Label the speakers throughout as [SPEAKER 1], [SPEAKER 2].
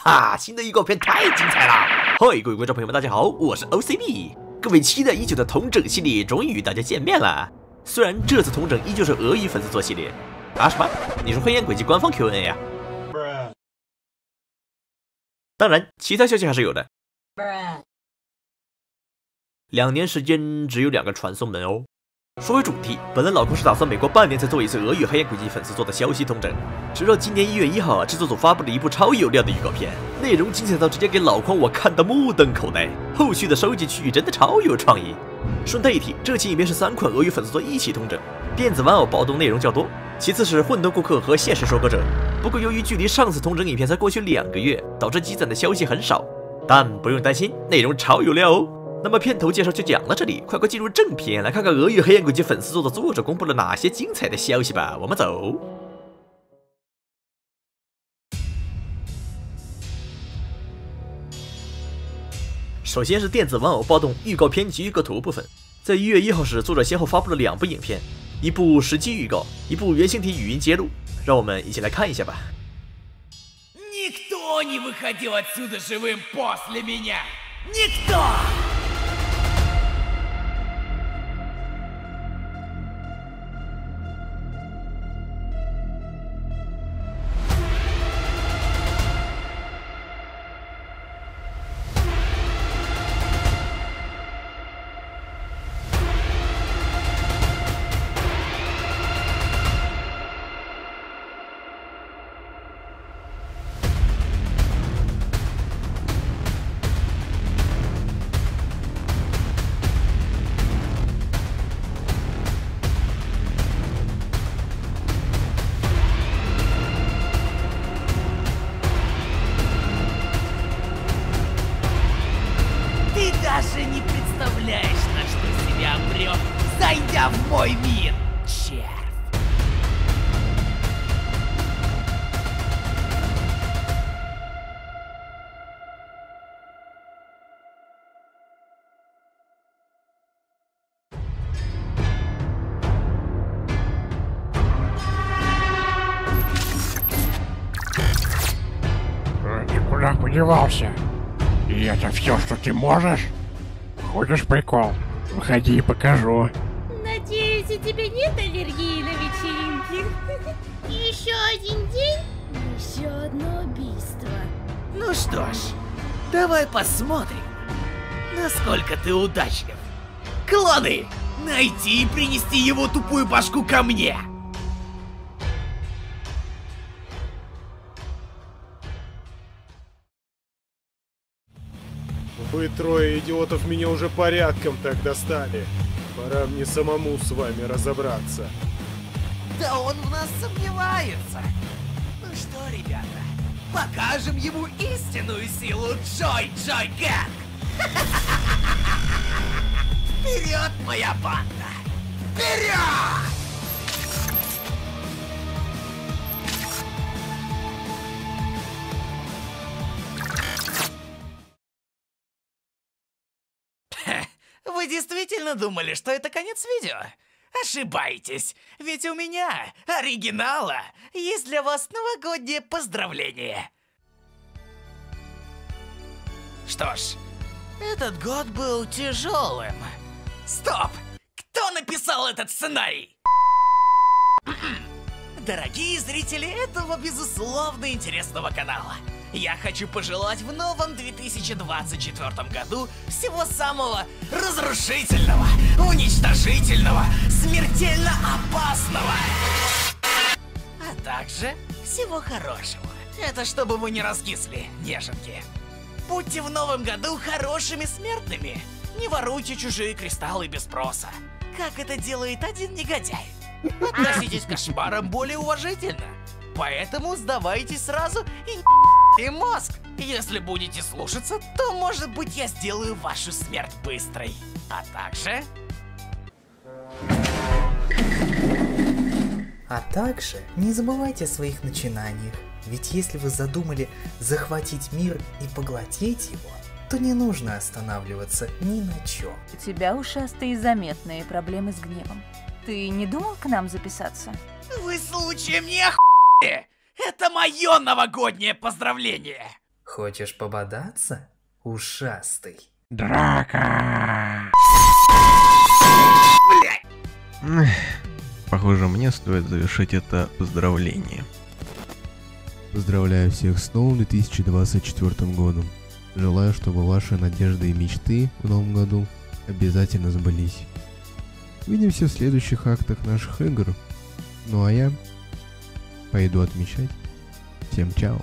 [SPEAKER 1] 哈，新的预告片太精彩了！嗨，各位观众朋友们，大家好，我是 OCB。各位期待已久的同整系列终于与大家见面了。虽然这次同整依旧是俄语粉丝做系列，什么？你是黑岩轨迹官方 Q&A 呀？当然，其他消息还是有的。2年时间只有2个传送门哦。说回主题，本来老空是打算每过半年才做一次俄语黑岩轨迹粉丝做的消息通整，直到今年1月1号，制作组发布了一部超有料的预告片，内容精彩到直接给老匡我看得目瞪口呆，后续的收集区域真的超有创意。顺带一提，这期影片是3款俄语粉丝做一起通整，电子玩偶暴动内容较多，其次是混沌顾客和现实收割者。不过由于距离上次通整影片才过去2个月，导致积攒的消息很少，但不用担心，内容超有料哦。那么片头介绍就讲到这里，快进入正片，来看看俄语黑岩轨迹粉丝做的作者公布了哪些精彩的消息吧。我们走。首先是电子玩偶暴动预告片及预告图部分，在1月1号时，作者先后发布了2部影片，一部实机预告，一部原型体语音揭露，让我们一起来看一下吧。
[SPEAKER 2] Никто не выходил отсюда живым после меня! Никто! Даже не представляешь, на что себя обрек, зайдя в мой мир, червь!
[SPEAKER 3] Ты куда подевался? И это все, что ты можешь? Хочешь прикол? Выходи и покажу.
[SPEAKER 4] Надеюсь, у тебя нет аллергии на вечеринки? Еще один день, еще одно убийство.
[SPEAKER 2] Ну что ж, давай посмотрим, насколько ты удачлив. Клоны! Найти и принести его тупую башку ко мне!
[SPEAKER 5] Вы трое идиотов меня уже порядком так достали. Пора мне самому с вами разобраться.
[SPEAKER 2] Да он в нас сомневается. Ну что, ребята, покажем ему истинную силу Джой Гэнг! Вперед, моя банда! Вперед! Вы действительно думали, что это конец видео? Ошибаетесь, ведь у меня, оригинала, есть для вас новогоднее поздравление. Что ж, этот год был тяжелым. Стоп! Кто написал этот сценарий? Дорогие зрители этого безусловно интересного канала, я хочу пожелать в новом 2024 году всего самого разрушительного, уничтожительного, смертельно опасного, а также всего хорошего. Это чтобы вы не раскисли, неженки. Будьте в новом году хорошими смертными. Не воруйте чужие кристаллы без спроса, как это делает один негодяй. Относитесь к кошмарам более уважительно. Поэтому сдавайтесь сразу и мозг. Если будете слушаться, то, может быть, я сделаю вашу смерть быстрой. А
[SPEAKER 6] также не забывайте о своих начинаниях. Ведь если вы задумали захватить мир и поглотить его, то не нужно останавливаться ни на чем.
[SPEAKER 7] У тебя ушастые заметные проблемы с гневом. Ты не думал к нам записаться?
[SPEAKER 2] Вы случаем не охуели? Это мое новогоднее поздравление!
[SPEAKER 6] Хочешь пободаться, ушастый?
[SPEAKER 3] Драка!
[SPEAKER 8] Похоже, мне стоит завершить это поздравление. Поздравляю всех с новым 2024 годом. Желаю, чтобы ваши надежды и мечты в новом году обязательно сбылись. Увидимся в следующих актах наших игр. Ну а я пойду отмечать. Всем чао.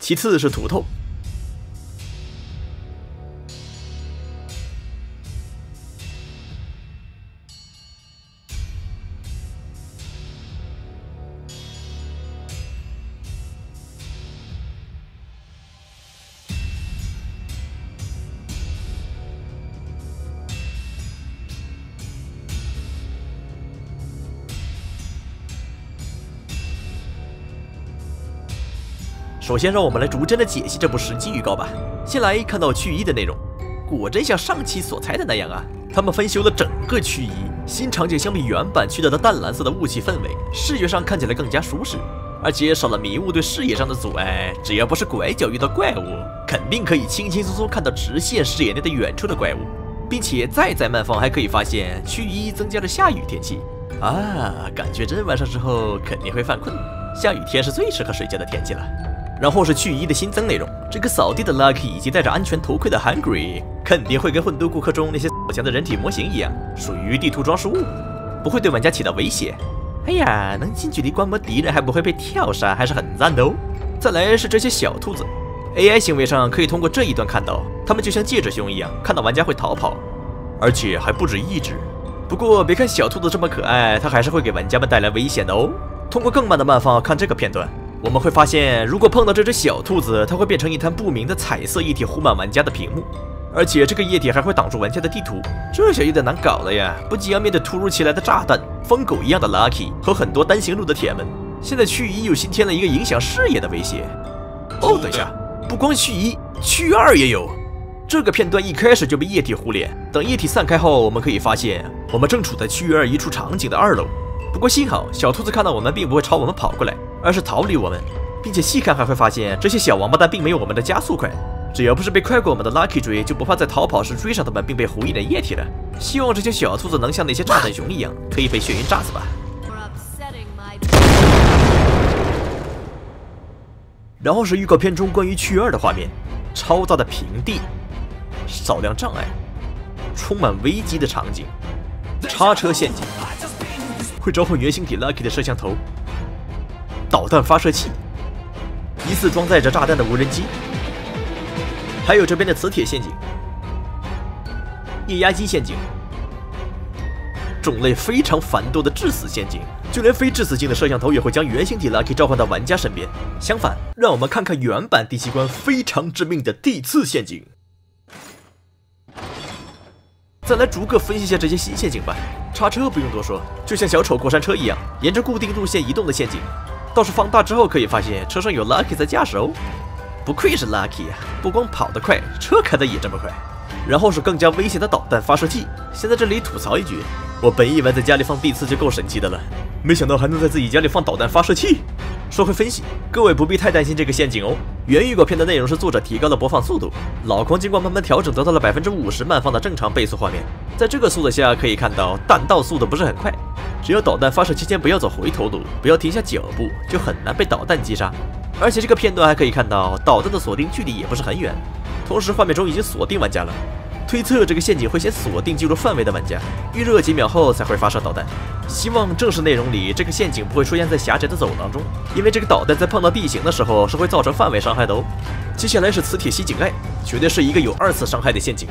[SPEAKER 1] 其次是图透。首先，让我们来逐帧的解析这部实机预告吧。先来看到区域的内容，果真像上期所猜的那样啊，他们翻修了整个区域，新场景相比原版去掉的淡蓝色的雾气氛围，视觉上看起来更加舒适，而且少了迷雾对视野上的阻碍。只要不是拐角遇到怪物，肯定可以轻轻松松看到直线视野内的远处的怪物，并且再慢放还可以发现区域增加了下雨天气啊，感觉真晚上之后肯定会犯困，下雨天是最适合睡觉的天气了。然后是去一的新增内容，这个扫地的 Lucky 以及戴着安全头盔的 Hungry 肯定会跟混沌顾客中那些强的人体模型一样，属于地图装饰物，不会对玩家起到威胁。哎呀，能近距离观摩敌人还不会被跳杀，还是很赞的哦。再来是这些小兔子 ，AI 行为上可以通过这一段看到，它们就像戒指熊一样，看到玩家会逃跑，而且还不止一只。不过别看小兔子这么可爱，它还是会给玩家们带来危险的哦。通过更慢的慢放看这个片段。我们会发现，如果碰到这只小兔子，它会变成一滩不明的彩色液体糊满玩家的屏幕，而且这个液体还会挡住玩家的地图，这下有点难搞了呀！不仅要面对突如其来的炸弹、疯狗一样的 Lucky 和很多单行路的铁门，现在区一又新添了一个影响视野的威胁。哦，等一下，不光区一，区二也有。这个片段一开始就被液体糊脸，等液体散开后，我们可以发现，我们正处在区二一处场景的2楼。不过幸好，小兔子看到我们并不会朝我们跑过来，而是逃离我们，并且细看还会发现这些小王八蛋并没有我们的加速快，只要不是被快过我们的 Lucky 追，就不怕在逃跑时追上他们并被糊一脸液体了。希望这些小兔子能像那些炸弹熊一样，可以被眩晕炸死吧。然后是预告片中关于区2的画面，超大的平地，少量障碍，充满危机的场景，叉车陷阱。会召唤原型体 Lucky 的摄像头，导弹发射器，疑似装载着炸弹的无人机，还有这边的磁铁陷阱、液压机陷阱，种类非常繁多的致死陷阱，就连非致死性的摄像头也会将原型体 Lucky 召唤到玩家身边。相反，让我们看看原版第7关非常致命的地刺陷阱。再来逐个分析一下这些新陷阱吧。叉车不用多说，就像小丑过山车一样，沿着固定路线移动的陷阱。倒是放大之后可以发现，车上有 Lucky 在驾驶哦。不愧是 Lucky 啊，不光跑得快，车开得也这么快。然后是更加危险的导弹发射器。先在这里吐槽一句，我本以为在家里放地刺就够神奇的了，没想到还能在自己家里放导弹发射器。说回分析，各位不必太担心这个陷阱哦。原预告片的内容是作者提高了播放速度，老狂经过慢慢调整得到了50%慢放的正常倍速画面。在这个速度下可以看到弹道速度不是很快，只要导弹发射期间不要走回头路，不要停下脚步，就很难被导弹击杀。而且这个片段还可以看到导弹的锁定距离也不是很远，同时画面中已经锁定玩家了。推测这个陷阱会先锁定进入范围的玩家，预热几秒后才会发射导弹。希望正式内容里这个陷阱不会出现在狭窄的走廊中，因为这个导弹在碰到地形的时候是会造成范围伤害的哦。接下来是磁铁吸井盖，绝对是一个有2次伤害的陷阱。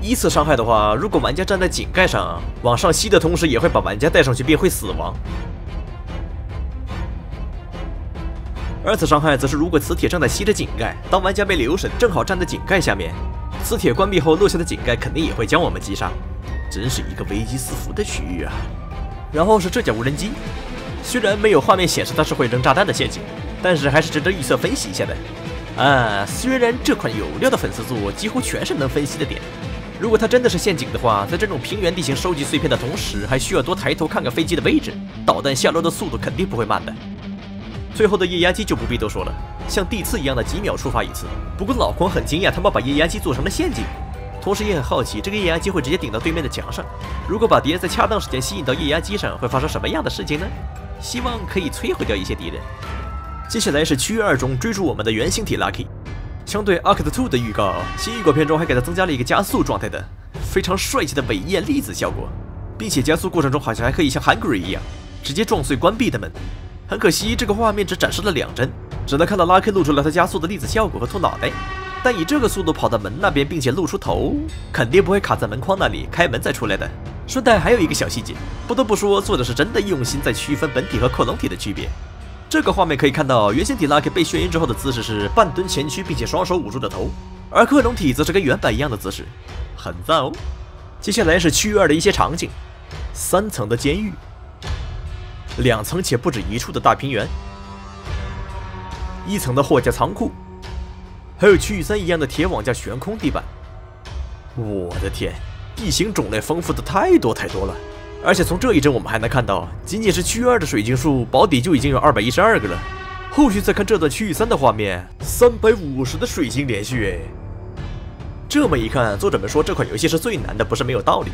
[SPEAKER 1] 1次伤害的话，如果玩家站在井盖上往上吸的同时，也会把玩家带上去，便会死亡。2次伤害则是如果磁铁正在吸着井盖，当玩家被留神正好站在井盖下面，磁铁关闭后落下的井盖肯定也会将我们击杀，真是一个危机四伏的区域啊。然后是这架无人机，虽然没有画面显示它是会扔炸弹的陷阱，但是还是值得预测分析一下的。虽然这款有料的粉丝作几乎全是能分析的点，如果它真的是陷阱的话，在这种平原地形收集碎片的同时，还需要多抬头看看飞机的位置，导弹下落的速度肯定不会慢的。最后的液压机就不必多说了，像地刺一样的几秒触发一次。不过老狂很惊讶他们把液压机做成了陷阱，同时也很好奇这个液压机会直接顶到对面的墙上，如果把敌人在恰当时间吸引到液压机上，会发生什么样的事情呢？希望可以摧毁掉一些敌人。接下来是区域2中追逐我们的原型体 Lucky。相对 Arcade 2的预告，新预告片中还给它增加了一个加速状态的非常帅气的尾焰粒子效果，并且加速过程中好像还可以像 Hungry 一样直接撞碎关闭的门。很可惜这个画面只展示了2帧，只能看到 Lucky 露出了它加速的粒子效果和吐脑袋，但以这个速度跑到门那边并且露出头，肯定不会卡在门框那里开门再出来的。顺带还有一个小细节，不得不说作者是真的用心在区分本体和克隆体的区别。这个画面可以看到，原型体 Lucky 被眩晕之后的姿势是半蹲前屈，并且双手捂住着头，而克隆体则是跟原版一样的姿势，很赞哦。接下来是区域2的一些场景：3层的监狱，2层且不止一处的大平原，1层的货架仓库，还有区域3一样的铁网加悬空地板。我的天，地形种类丰富的太多了。而且从这一帧我们还能看到，仅仅是区域2的水晶数保底就已经有212个了。后续再看这段区域3的画面，350的水晶连续哎。这么一看，作者们说这款游戏是最难的，不是没有道理。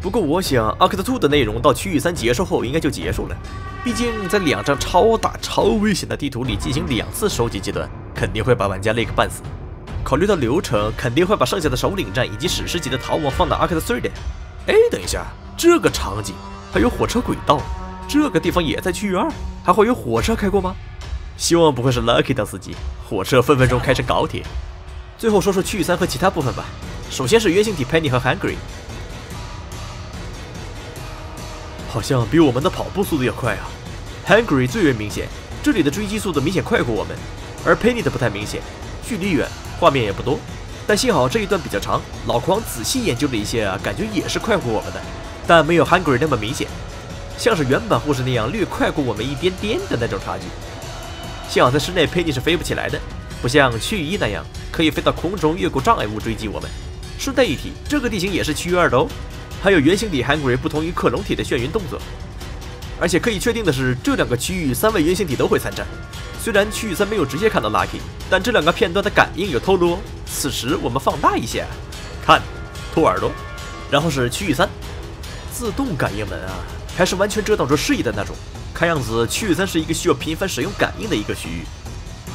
[SPEAKER 1] 不过我想 Arcade 2的内容到区域3结束后应该就结束了，毕竟在2张超大超危险的地图里进行2次收集阶段，肯定会把玩家累个半死。考虑到流程，肯定会把剩下的首领战以及史诗级的逃亡放到 Arcade 3的。哎，等一下，这个场景还有火车轨道，这个地方也在区域2，还会有火车开过吗？希望不会是 Lucky 当司机，火车分分钟开成高铁。最后说说区域3和其他部分吧。首先是原型体 Penny 和 Hungry， 好像比我们的跑步速度要快啊。Hungry 最为明显，这里的追击速度明显快过我们，而 Penny 的不太明显，距离远，画面也不多。但幸好这一段比较长，老狂仔细研究了一些感觉也是快过我们的，但没有 Hungry 那么明显，像是原版护士那样略快过我们一点点的那种差距。幸好在室内 Penny 是飞不起来的，不像区域1那样可以飞到空中越过障碍物追击我们。顺带一提，这个地形也是区域2的哦，还有原型体 Hungry 不同于克隆体的眩晕动作。而且可以确定的是，这2个区域3位原型体都会参战。虽然区域3没有直接看到 Lucky， 但这2个片段的感应有透露哦。此时我们放大一下，看，兔耳朵。然后是区域3，自动感应门啊，还是完全遮挡住视野的那种。看样子区域3是一个需要频繁使用感应的一个区域。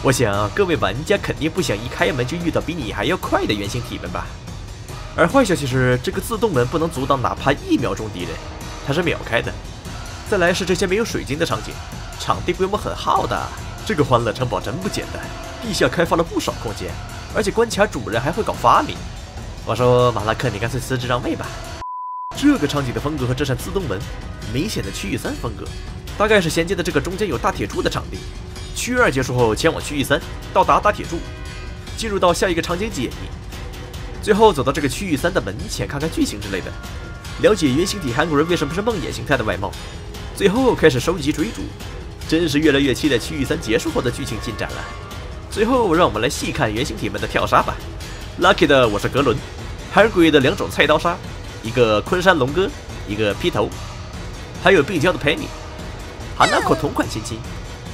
[SPEAKER 1] 我想各位玩家肯定不想一开门就遇到比你还要快的原型体们吧。而坏消息是，这个自动门不能阻挡哪怕1秒钟敌人，它是秒开的。再来是这些没有水晶的场景，场地规模很浩大。这个欢乐城堡真不简单，地下开发了不少空间，而且关卡主人还会搞发明。我说马拉克，你干脆辞职让位吧。这个场景的风格和这扇自动门，明显的区域3风格，大概是衔接的这个中间有大铁柱的场地。区域2结束后前往区域3，到达大铁柱，进入到下一个场景解谜，最后走到这个区域3的门前看看剧情之类的，了解原型体韩国人为什么是梦魇形态的外貌，最后开始收集追逐。真是越来越期待区域3结束后的剧情进展了。最后让我们来细看原型体们的跳杀吧。Lucky 的我是格伦，Hungry 的2种菜刀杀，一个昆山龙哥，一个劈头，还有病娇的 Penny， Hanako 同款亲亲，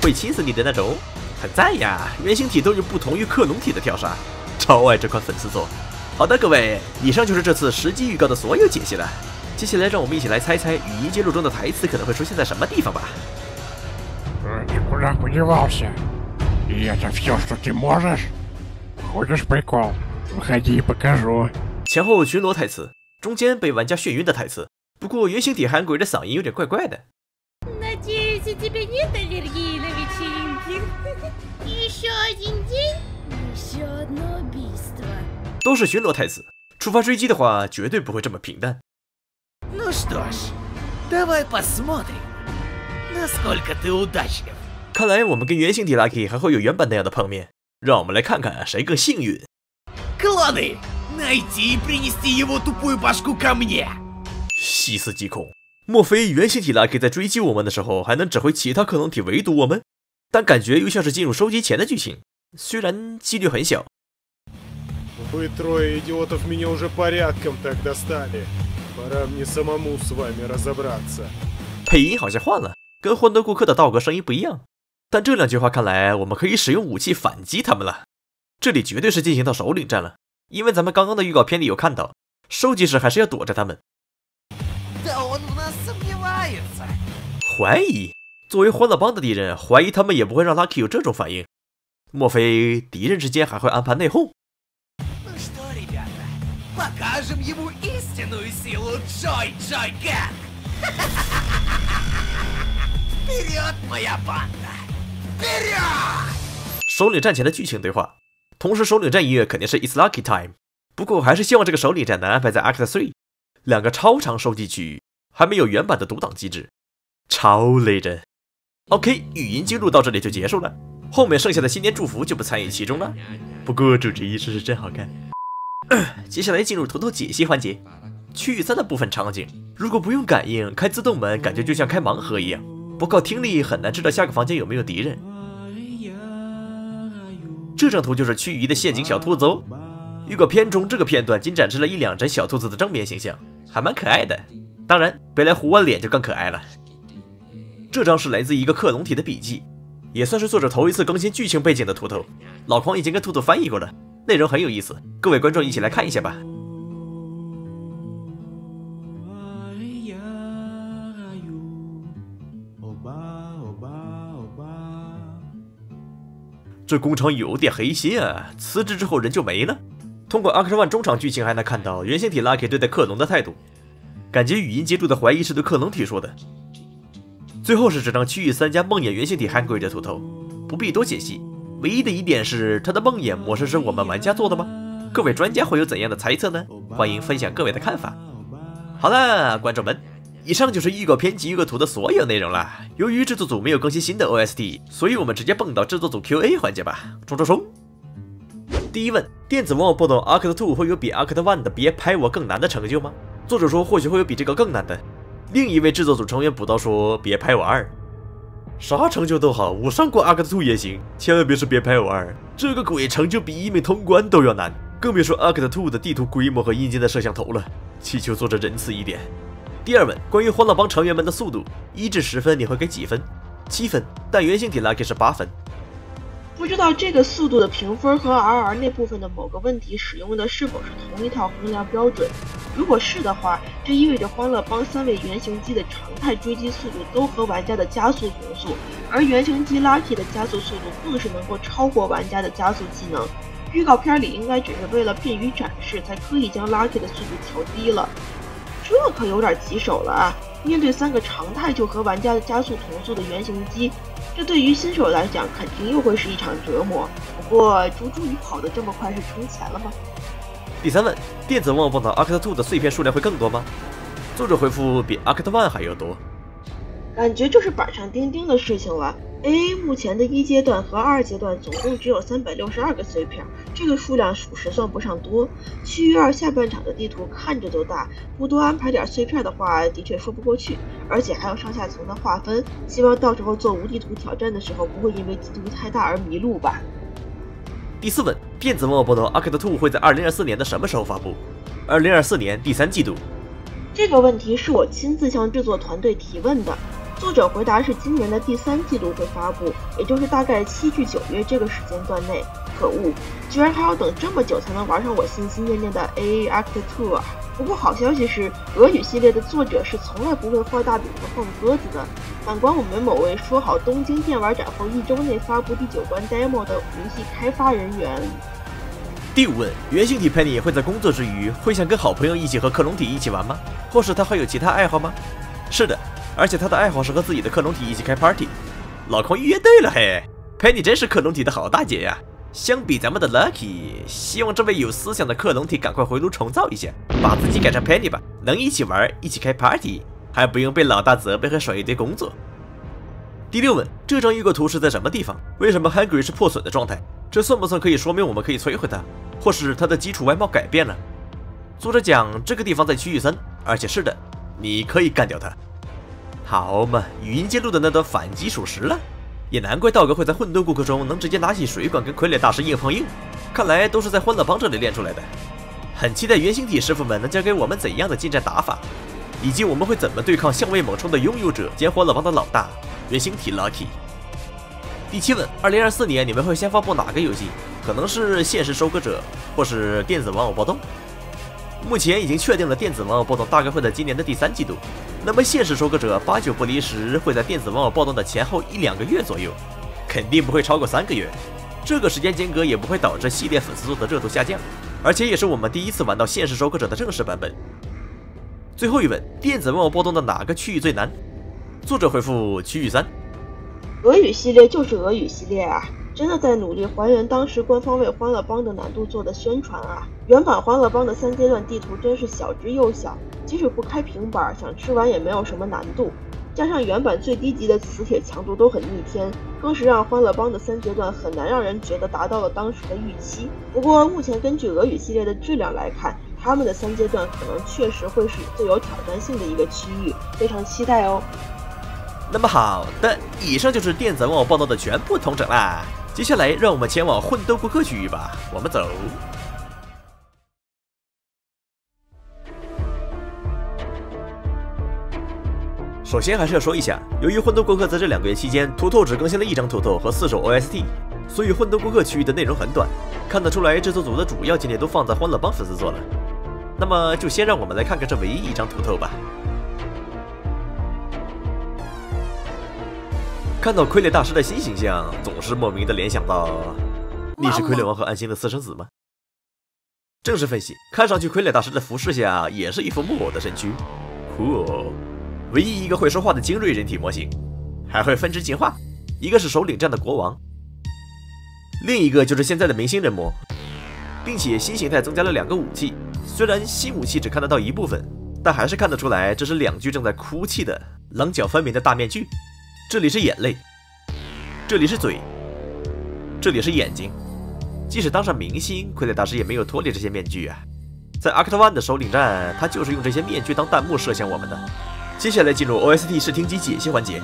[SPEAKER 1] 会亲死你的那种，很赞呀！原型体都有不同于克隆体的跳杀，超爱这款粉丝作。好的，各位，以上就是这次实际预告的所有解析了。接下来让我们一起来猜猜语音揭露中的台词可能会出现在什么地方吧。
[SPEAKER 3] Ты куда подевался? И это все, что ты можешь? Хочешь прикол? Выходи и покажу.
[SPEAKER 1] 前后巡逻台词，中间被玩家眩晕的台词。不过原型体韩鬼的嗓音有点怪怪的。
[SPEAKER 4] Надеюсь, у тебя нет аллергии на вечеринки. Еще один день, еще одно убийство.
[SPEAKER 1] 都是巡逻台词，触发追击的话，绝对不会这么平淡。
[SPEAKER 2] Ну что ж, давай посмотрим, насколько ты удачлив.
[SPEAKER 1] 看来我们跟原型体 Lucky 还会有原版那样的碰面，让我们来看看谁更幸运。
[SPEAKER 2] Клоны, найти и принести его тупую башку ко мне.
[SPEAKER 1] 细思极恐，莫非原型体 Lucky 在追击我们的时候还能指挥其他克隆体围堵我们？但感觉又像是进入收集前的剧情，虽然几率很小。
[SPEAKER 5] Вы трое идиотов меня уже порядком так достали. Пора мне самому с вами разобраться.
[SPEAKER 1] 配音好像换了，跟混沌顾客的道格声音不一样。但这两句话看来，我们可以使用武器反击他们了。这里绝对是进行到首领战了，因为咱们刚刚的预告片里有看到，收集时还是要躲着他们。
[SPEAKER 2] Да он в нас сомневается.
[SPEAKER 1] 怀疑，作为欢乐帮的敌人，怀疑他们也不会让 Lucky 有这种反应。莫非敌人之间还会安排内讧？
[SPEAKER 2] Ну что, ребята, покажем ему истинную силу Джой Гэнг. Вперед, моя банда! Вперед!
[SPEAKER 1] 首领战前的剧情对话，同时首领战音乐肯定是 It's Lucky Time。不过我还是希望这个首领战能安排在 Act 3，两个超长收集区域，还没有原版的读档机制，超累人。OK， 语音记录到这里就结束了，后面剩下的新年祝福就不参与其中了。不过主持仪式是真好看。接下来进入图图解析环节，区域3的部分场景，如果不用感应开自动门，感觉就像开盲盒一样，不靠听力很难知道下个房间有没有敌人。这张图就是区域1的陷阱小兔子哦。预告片中这个片段仅展示了1-2只小兔子的正面形象，还蛮可爱的。当然，贝莱糊完脸就更可爱了。这张是来自一个克隆体的笔记，也算是作者头一次更新剧情背景的图头。老匡已经跟兔兔翻译过了，内容很有意思，各位观众一起来看一下吧。这工厂有点黑心啊，辞职之后人就没了。通过 Act 1中场剧情还能看到原型体 Lucky 对待克隆的态度，感觉语音接住的怀疑是对克隆体说的。最后是这张区域3加梦魇原型体 Hungry 的图头，不必多解析，唯一的疑点是它的梦魇模式是我们玩家做的吗？各位专家会有怎样的猜测呢？欢迎分享各位的看法。好了，观众们，以上就是预告片及预告图的所有内容了。由于制作组没有更新新的 OST， 所以我们直接蹦到制作组 QA 环节吧。冲！第一问，电子王不懂 Act 2会有比 Act 1的别拍我更难的成就吗？作者说或许会有比这个更难的。另一位制作组成员补刀说别拍我2，啥成就都好，我上过 Act 2也行，千万别是别拍我2，这个鬼成就比1枚通关都要难，更别说 Act 2的地图规模和阴间的摄像头了，祈求作者仁慈一点。第二问，关于欢乐帮成员们的速度，1至10分你会给几分？7分，但原型体 Lucky 是8分。
[SPEAKER 9] 不知道这个速度的评分和 RR 那部分的某个问题使用的是否是同一套衡量标准？如果是的话，这意味着欢乐帮3位原型机的常态追击速度都和玩家的加速同速，而原型机 Lucky 的加速速度更是能够超过玩家的加速技能。预告片里应该只是为了便于展示，才刻意将 Lucky 的速度调低了。这可有点棘手了啊！面对3个常态就和玩家的加速同速的原型机，这对于新手来讲肯定又会是一场折磨。不过猪猪鱼跑得这么快是充钱了吗？
[SPEAKER 1] 第三问，电子旺碰到 Act 2的碎片数量会更多吗？作者回复比 Act 1还要多。
[SPEAKER 9] 感觉就是板上钉钉的事情了。AA 目前的1阶段和2阶段总共只有362个碎片，这个数量属实算不上多。区域2下半场的地图看着就大，不多安排点碎片的话，的确说不过去。而且还有上下层的划分，希望到时候做无地图挑战的时候，不会因为地图太大而迷路吧。
[SPEAKER 1] 第四问，电子旺碰到 Act 2会在2024年的什么时候发布？2024年第3季度。
[SPEAKER 9] 这个问题是我亲自向制作团队提问的。作者回答是今年的第3季度会发布，也就是大概7至9月这个时间段内。可恶，居然还要等这么久才能玩上我心心念念的 AA Act 2啊！不过好消息是，俄语系列的作者是从来不会画大饼和放鸽子的。反观我们某位说好东京电玩展后1周内发布第9关 demo 的游戏开发人员。
[SPEAKER 1] 第5问，原型体 Penny 会在工作之余会想跟好朋友一起和克隆体一起玩吗？或是他还有其他爱好吗？是的。而且他的爱好是和自己的克隆体一起开 party。老匡预约对了嘿 ，Penny 真是克隆体的好大姐呀！相比咱们的 Lucky， 希望这位有思想的克隆体赶快回炉重造一下，把自己改成 Penny 吧，能一起玩，一起开 party， 还不用被老大责备和甩一堆工作。第6问，这张预告图是在什么地方？为什么 Hungry 是破损的状态？这算不算可以说明我们可以摧毁它，或是它的基础外貌改变了？作者讲这个地方在区域3，而且是的，你可以干掉它。好嘛，语音揭露的那段反击属实了。也难怪道哥会在混沌顾客中能直接拿起水管跟傀儡大师硬碰硬，看来都是在欢乐帮这里练出来的。很期待原型体师傅们能教给我们怎样的近战打法，以及我们会怎么对抗向位猛冲的拥有者兼欢乐帮的老大原型体 Lucky。第7问，2024年你们会先发布哪个游戏？可能是现实收割者，或是电子玩偶暴动。目前已经确定了电子玩偶暴动大概会在今年的第3季度，那么现实收割者8、9不离10会在电子玩偶暴动的前后1、2个月左右，肯定不会超过3个月。这个时间间隔也不会导致系列粉丝做的热度下降，而且也是我们第一次玩到现实收割者的正式版本。最后一问，电子玩偶暴动的哪个区域最难？作者回复区域3。
[SPEAKER 9] 俄语系列就是俄语系列啊，真的在努力还原当时官方为欢乐帮的难度做的宣传啊。原版欢乐帮的3阶段地图真是小之又小，即使不开平板，想吃完也没有什么难度。加上原版最低级的磁铁强度都很逆天，更是让欢乐帮的3阶段很难让人觉得达到了当时的预期。不过目前根据俄语系列的质量来看，他们的3阶段可能确实会是最有挑战性的一个区域，非常期待哦。
[SPEAKER 1] 那么好的，以上就是电子玩偶暴动的全部统整啦。接下来让我们前往混沌顾客区域吧，我们走。首先还是要说一下，由于混沌顾客在这2个月期间，图透只更新了1张图透和4首 OST， 所以混沌顾客区域的内容很短，看得出来制作组的主要精力都放在欢乐帮粉丝做了。那么就先让我们来看看这唯一1张图透吧。看到傀儡大师的新形象，总是莫名的联想到，你是傀儡王和安心的私生子吗？正式分析，看上去傀儡大师的服饰下也是一副木偶的身躯，酷哦！唯一一个会说话的精锐人体模型，还会分支进化，一个是首领战的国王，另一个就是现在的明星人魔，并且新形态增加了2个武器，虽然新武器只看得到一部分，但还是看得出来这是2具正在哭泣的棱角分明的大面具。这里是眼泪，这里是嘴，这里是眼睛。即使当上明星，傀儡大师也没有脱离这些面具啊。在 Act 1的首领战，他就是用这些面具当弹幕射向我们的。接下来进入 OST 试听及解析环节。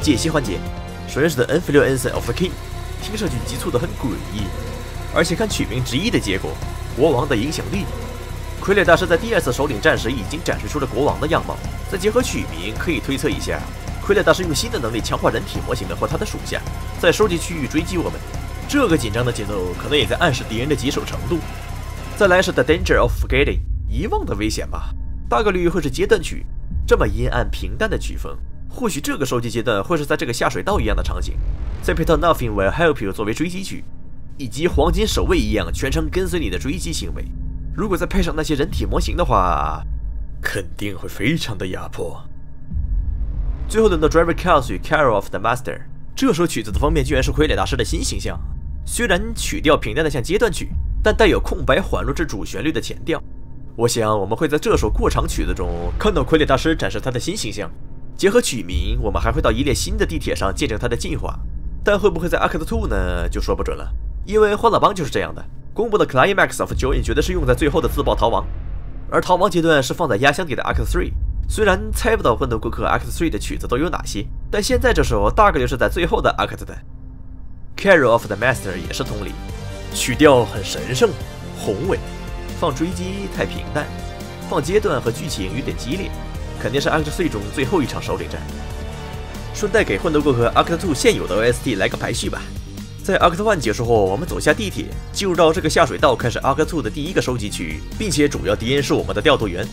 [SPEAKER 1] 解析环节，首先是 The Influence of the King， 听上去急促的很诡异，而且看取名之一的结果，国王的影响力。傀儡大师在第2次首领战时已经展示出了国王的样貌，再结合取名，可以推测一下，傀儡大师用新的能力强化人体模型的或他的属下，在收集区域追击我们。这个紧张的节奏可能也在暗示敌人的棘手程度。再来是 The Danger of Forgetting， 遗忘的危险吧，大概率会是阶段曲，这么阴暗平淡的曲风，或许这个收集阶段会是在这个下水道一样的场景，再配套 Nothing Will Help You 作为追击曲，以及黄金守卫一样全程跟随你的追击行为。如果再配上那些人体模型的话，肯定会非常的压迫。最后轮到 Driver Chaos 与 Carol of the Master， 这首曲子的封面居然是傀儡大师的新形象，虽然曲调平淡的像阶段曲，但带有空白缓入至主旋律的前调。我想我们会在这首过场曲子中看到傀儡大师展示他的新形象，结合曲名，我们还会到一列新的地铁上见证他的进化。但会不会在 Act 2呢，就说不准了，因为欢乐帮就是这样的，公布的 Climax of Join 绝对是用在最后的自爆逃亡，而逃亡阶段是放在压箱底的 Act 3。虽然猜不到混沌顾客 Act 3的曲子都有哪些，但现在这首大概率是在最后的 Act 的。Carol of the Master 也是同理，曲调很神圣宏伟，放追击太平淡，放阶段和剧情有点激烈，肯定是 Act 3中最后一场首领战。顺带给混沌过河 Act 2现有的 OST 来个排序吧。在 Act 1结束后，我们走下地铁，进入到这个下水道，开始 Act 2的第一个收集区，并且主要敌人是我们的调度员。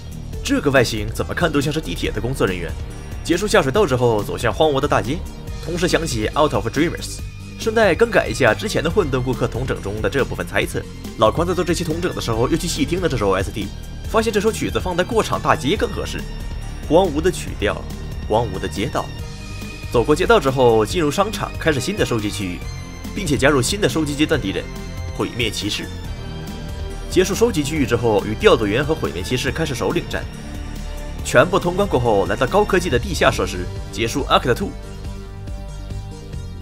[SPEAKER 1] 这个外形怎么看都像是地铁的工作人员。结束下水道之后，走向荒芜的大街，同时想起 Out of Dreamers。顺带更改一下之前的混沌顾客统整中的这部分猜测。老匡在做这期统整的时候，又去细听了这首 OST， 发现这首曲子放在过场大街更合适。荒芜的曲调，荒芜的街道。走过街道之后，进入商场，开始新的收集区域，并且加入新的收集阶段敌人——毁灭骑士。结束收集区域之后，与调度员和毁灭骑士开始首领战。全部通关过后，来到高科技的地下设施，结束 Act 2。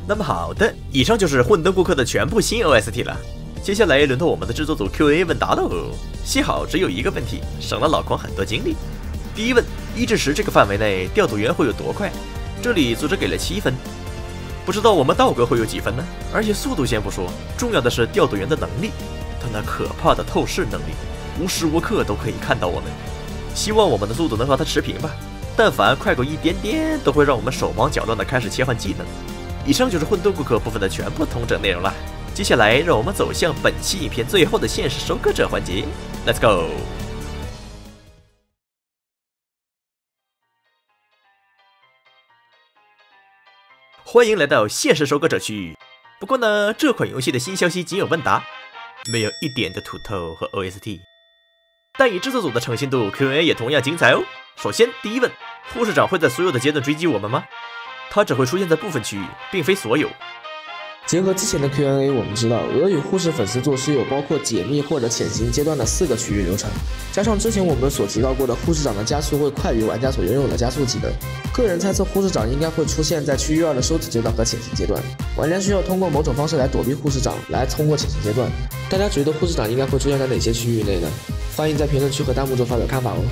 [SPEAKER 1] 那么好的，以上就是混沌顾客的全部新 OST 了。接下来轮到我们的制作组 Q&A 问答喽。幸好只有一个问题，省了老匡很多精力。第一问，1至10这个范围内，调度员会有多快？这里作者给了7分。不知道我们道哥会有几分呢？而且速度先不说，重要的是调度员的能力，他那可怕的透视能力，无时无刻都可以看到我们。希望我们的速度能和他持平吧，但凡快过一点点，都会让我们手忙脚乱的开始切换技能。以上就是混沌顾客部分的全部统整内容了。接下来让我们走向本期影片最后的现实收割者环节 ，Let's go！ 欢迎来到现实收割者区域。不过呢，这款游戏的新消息仅有问答，没有一点的土透和 OST。但以制作组的诚信度 ，Q&A 也同样精彩哦。首先，第一问，护士长会在所有的阶段追击我们吗？他只会出现在部分区域，并非所有。
[SPEAKER 10] 结合之前的 Q&A， 我们知道俄语护士粉丝作是有包括解密或者潜行阶段的4个区域流程，加上之前我们所提到过的护士长的加速会快于玩家所拥有的加速技能。个人猜测护士长应该会出现在区域2的收集阶段和潜行阶段，玩家需要通过某种方式来躲避护士长，来通过潜行阶段。大家觉得护士长应该会出现在哪些区域内呢？欢迎在评论区和弹幕中发表看法哦。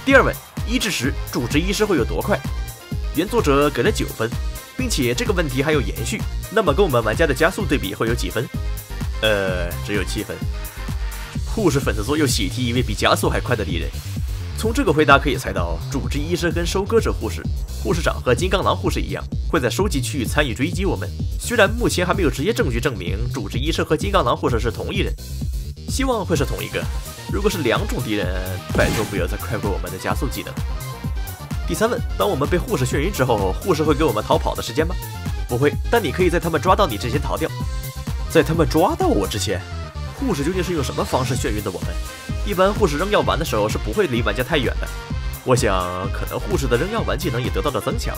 [SPEAKER 1] 第二问，1至10，主治医师会有多快？原作者给了9分，并且这个问题还有延续，那么跟我们玩家的加速对比会有几分？只有7分。护士粉丝座又喜提一位比加速还快的敌人。从这个回答可以猜到，主治医师跟收割者护士、护士长和金刚狼护士一样，会在收集区域参与追击我们。虽然目前还没有直接证据证明主治医师和金刚狼护士是同一人，希望会是同一个。如果是2种敌人，拜托不要再快过我们的加速技能。第3问，当我们被护士眩晕之后，护士会给我们逃跑的时间吗？不会，但你可以在他们抓到你之前逃掉。在他们抓到我之前，护士究竟是用什么方式眩晕的我们？一般护士扔药丸的时候是不会离玩家太远的。我想，可能护士的扔药丸技能也得到了增强，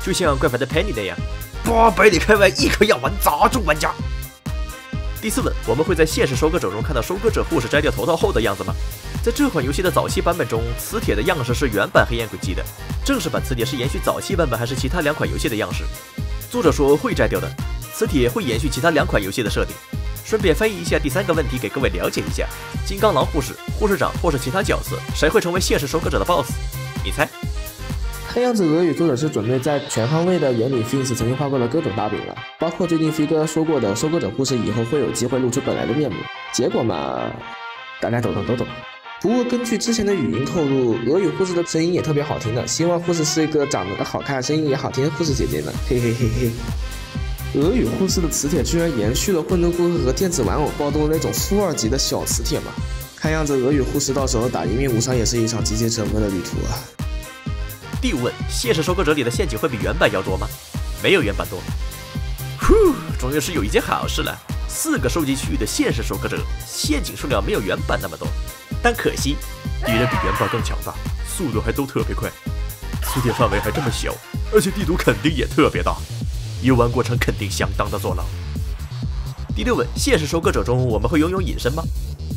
[SPEAKER 1] 就像怪牌的 Penny 那样，800里开外1颗药丸砸中玩家。第4问，我们会在现实收割者中看到收割者护士摘掉头套后的样子吗？在这款游戏的早期版本中，磁铁的样式是原版黑暗轨迹的，正式版磁铁是延续早期版本还是其他2款游戏的样式？作者说会摘掉的，磁铁会延续其他2款游戏的设定。顺便翻译一下第3个问题给各位了解一下：金刚狼护士、护士长或是其他角色，谁会成为现实收割者的 BOSS？ 你猜？
[SPEAKER 10] 看样子俄语作者是准备在全方位的圆你 Fins 曾经画过的各种大饼了，包括最近飞哥说过的收割者护士以后会有机会露出本来的面目。结果嘛，大家懂。不过根据之前的语音透露，俄语护士的声音也特别好听的，希望护士是一个长得好看、声音也好听的护士姐姐呢，嘿嘿嘿嘿。俄语护士的磁铁居然延续了混沌顾客和电子玩偶暴动的那种负2级的小磁铁嘛，看样子俄语护士到时候打一命无伤也是一场极其折磨的旅途啊。
[SPEAKER 1] 第5问：现实收割者里的陷阱会比原版要多吗？没有原版多。终于是有一件好事了，4个收集区域的现实收割者，陷阱数量没有原版那么多，但可惜敌人比原版更强大，速度还都特别快，磁铁范围还这么小，而且地图肯定也特别大，游玩过程肯定相当的坐牢。第6问：现实收割者中我们会拥有隐身吗？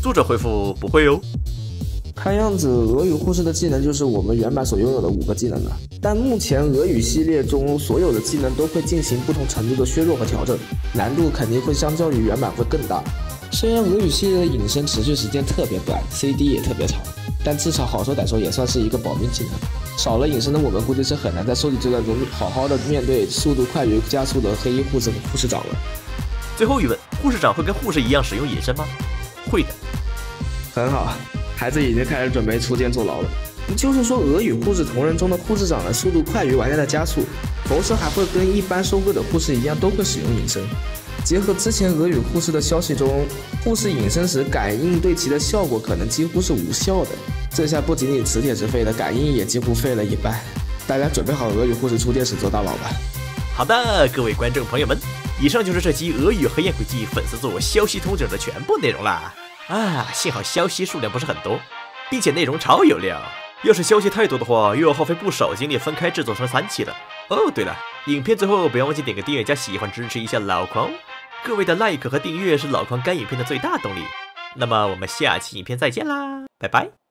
[SPEAKER 1] 作者回复：不会哦。
[SPEAKER 10] 看样子俄语护士的技能就是我们原版所拥有的5个技能了，但目前俄语系列中所有的技能都会进行不同程度的削弱和调整，难度肯定会相较于原版会更大。虽然俄语系列的隐身持续时间特别短 ，CD 也特别长，但至少好说歹说也算是一个保命技能。少了隐身的我们估计是很难在收集阶段中好好的面对速度快于加速的黑衣护士长了。
[SPEAKER 1] 最后一问：护士长会跟护士一样使用隐身吗？会的。
[SPEAKER 10] 很好，孩子已经开始准备出监坐牢了。就是说，俄语护士同人中的护士长的速度快于玩家的加速，同时还会跟一般收割者护士一样都会使用隐身。结合之前俄语护士的消息中，护士隐身时感应对其的效果可能几乎是无效的，这下不仅仅磁铁是废的，感应也几乎废了一半。大家准备好俄语护士出电时做大佬吧。
[SPEAKER 1] 好的，各位观众朋友们，以上就是这期俄语黑暗轨迹粉丝做消息通整的全部内容啦。幸好消息数量不是很多，并且内容超有料。要是消息太多的话，又要耗费不少精力分开制作成3期了。哦，对了，影片最后不要忘记点个订阅加喜欢支持一下老狂。各位的 like 和订阅是老狂干影片的最大动力。那么我们下期影片再见啦，拜拜。